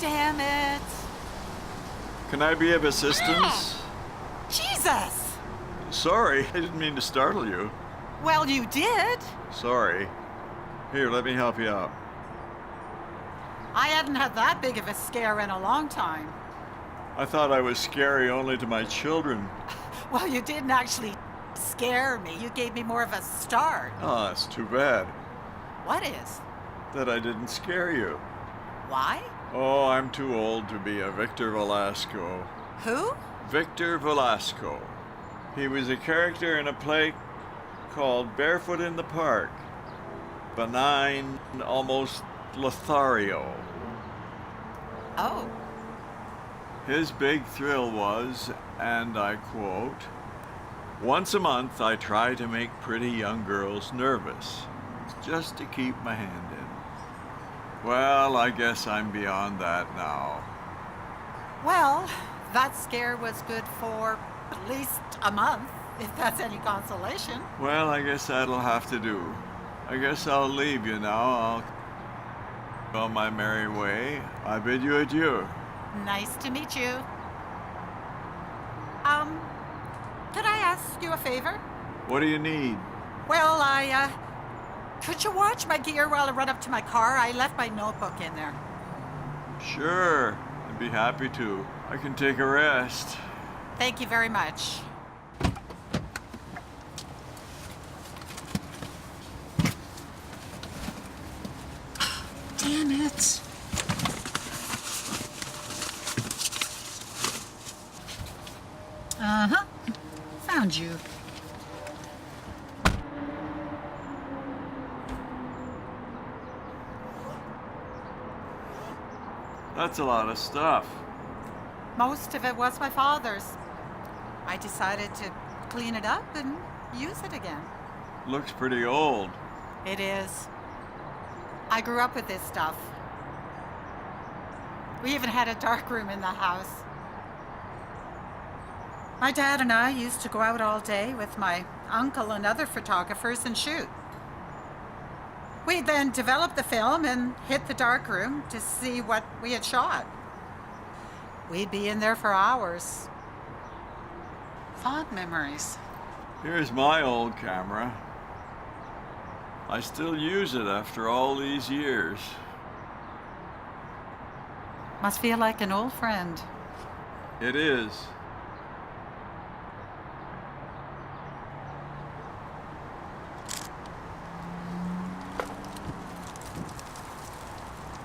Damn it. Can I be of assistance? Jesus! Sorry, I didn't mean to startle you. Well, you did. Sorry. Here, let me help you out. I hadn't had that big of a scare in a long time. I thought I was scary only to my children. Well, you didn't actually scare me. You gave me more of a start. Oh, that's too bad. What is? That I didn't scare you. Why? Oh, I'm too old to be a Victor Velasco. Who? Victor Velasco. He was a character in a play called Barefoot in the Park. Benign, almost Lothario. Oh. His big thrill was, and I quote, "Once a month I try to make pretty young girls nervous, just to keep my hand in." Well, I guess I'm beyond that now. Well, that scare was good for at least a month, if that's any consolation. Well, I guess that'll have to do. I guess I'll leave you now. I'll go on my merry way. I bid you adieu. Nice to meet you. Could I ask you a favor? What do you need? Well, could you watch my gear while I run up to my car? I left my notebook in there. Sure, I'd be happy to. I can take a rest. Thank you very much. Damn it. Uh-huh. Found you. That's a lot of stuff. Most of it was my father's. I decided to clean it up and use it again. Looks pretty old. It is. I grew up with this stuff. We even had a dark room in the house. My dad and I used to go out all day with my uncle and other photographers and shoot. We'd then develop the film and hit the dark room to see what we had shot. We'd be in there for hours. Fond memories. Here's my old camera. I still use it after all these years. Must feel like an old friend. It is.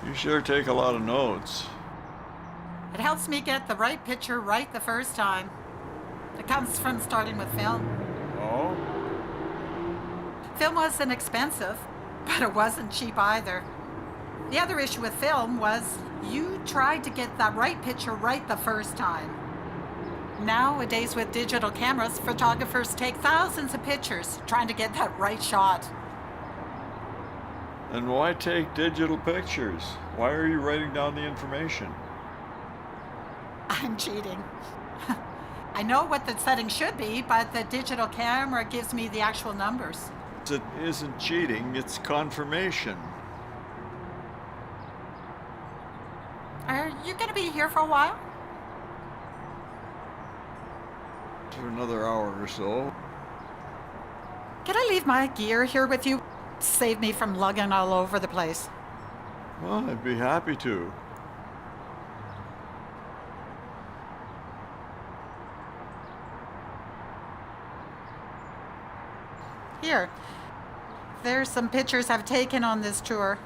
You sure take a lot of notes. It helps me get the right picture right the first time. It comes from starting with film. Oh? Film wasn't expensive, but it wasn't cheap either. The other issue with film was you tried to get that right picture right the first time. Nowadays with digital cameras, photographers take thousands of pictures trying to get that right shot. Then why take digital pictures? Why are you writing down the information? I'm cheating. I know what the setting should be, but the digital camera gives me the actual numbers. It isn't cheating, it's confirmation. Are you going to be here for a while? For another hour or so. Can I leave my gear here with you? Save me from lugging all over the place. Well, I'd be happy to. Here. There's some pictures I've taken on this tour.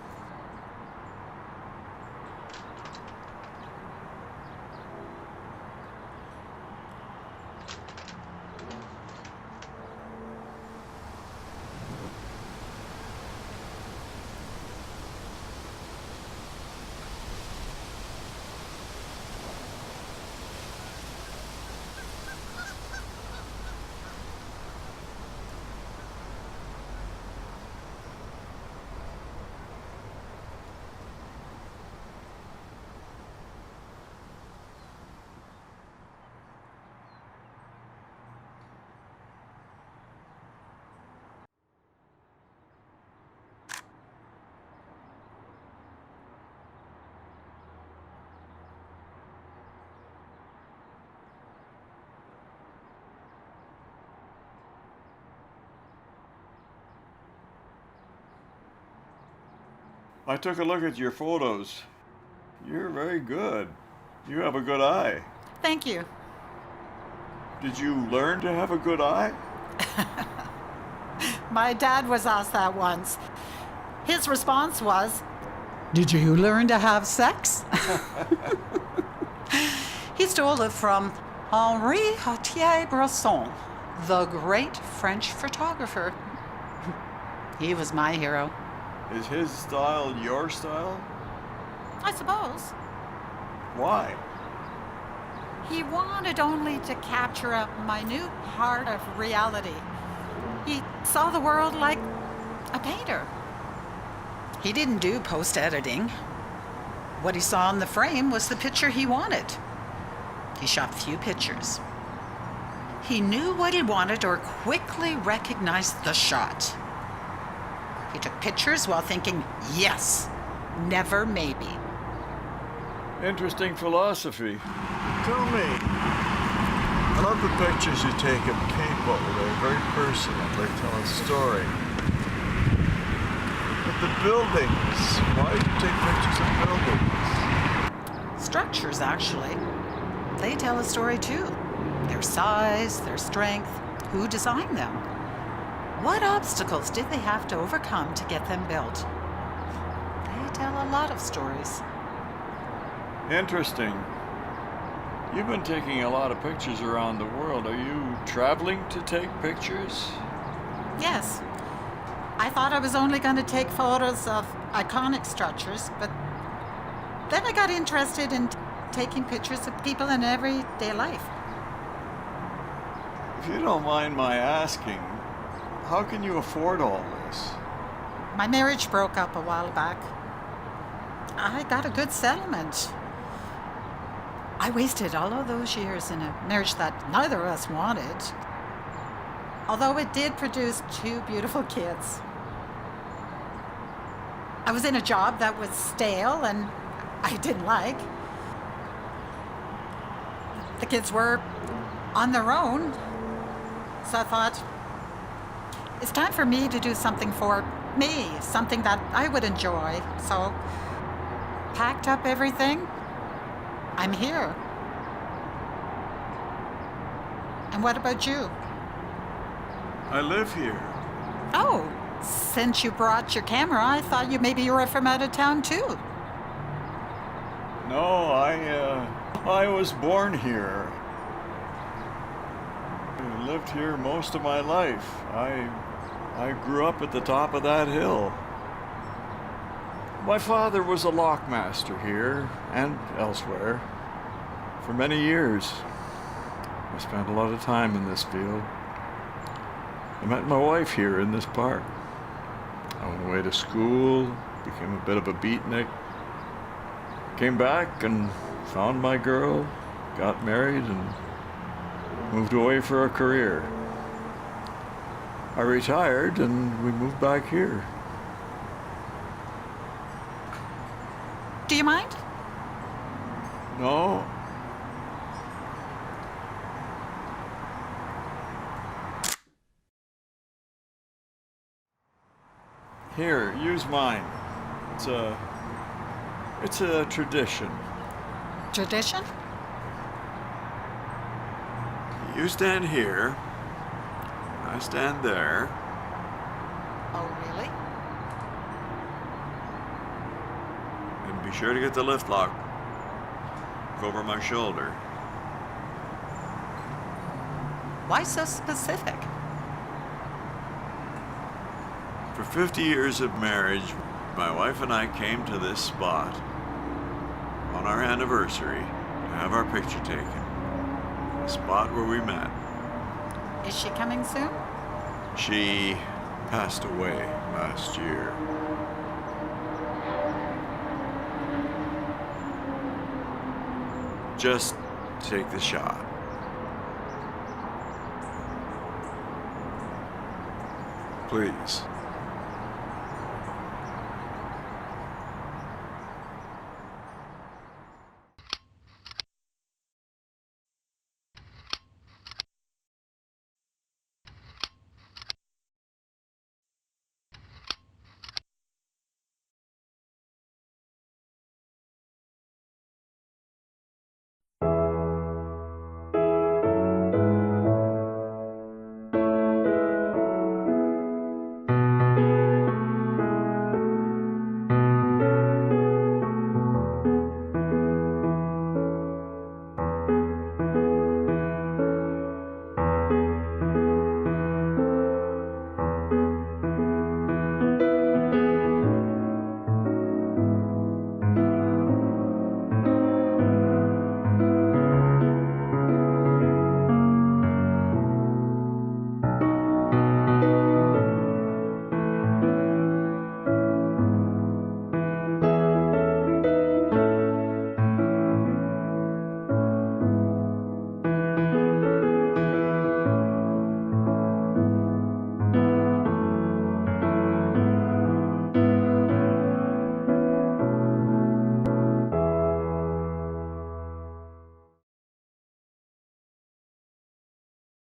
I took a look at your photos. You're very good. You have a good eye. Thank you. Did you learn to have a good eye? My dad was asked that once. His response was, "Did you learn to have sex?" He stole it from Henri Cartier-Bresson, the great French photographer. He was my hero. Is his style your style? I suppose. Why? He wanted only to capture a minute part of reality. He saw the world like a painter. He didn't do post-editing. What he saw in the frame was the picture he wanted. He shot few pictures. He knew what he wanted or quickly recognized the shot. He took pictures while thinking, yes, never maybe. Interesting philosophy. Tell me, I love the pictures you take of people. They're very personal. They tell a story. But the buildings, why do you take pictures of buildings? Structures, actually. They tell a story too. Their size, their strength, who designed them. What obstacles did they have to overcome to get them built? They tell a lot of stories. Interesting. You've been taking a lot of pictures around the world. Are you traveling to take pictures? Yes. I thought I was only going to take photos of iconic structures, but then I got interested in taking pictures of people in everyday life. If you don't mind my asking, how can you afford all this? My marriage broke up a while back. I got a good settlement. I wasted all of those years in a marriage that neither of us wanted, although it did produce 2 beautiful kids. I was in a job that was stale and I didn't like. The kids were on their own, so I thought, it's time for me to do something for me, something that I would enjoy. So, packed up everything. I'm here. And what about you? I live here. Oh, since you brought your camera, I thought maybe you were from out of town too. No, I was born here. I lived here most of my life. I grew up at the top of that hill. My father was a lockmaster here and elsewhere for many years. I spent a lot of time in this field. I met my wife here in this park. I went away to school, became a bit of a beatnik, came back and found my girl, got married, and moved away for a career. I retired and we moved back here. Do you mind? No. Here, use mine. It's a tradition. Tradition? You stand here, I stand there. Oh, really? And be sure to get the lift lock over my shoulder. Why so specific? For 50 years of marriage, my wife and I came to this spot on our anniversary to have our picture taken. The spot where we met. Is she coming soon? She passed away last year. Just take the shot. Please.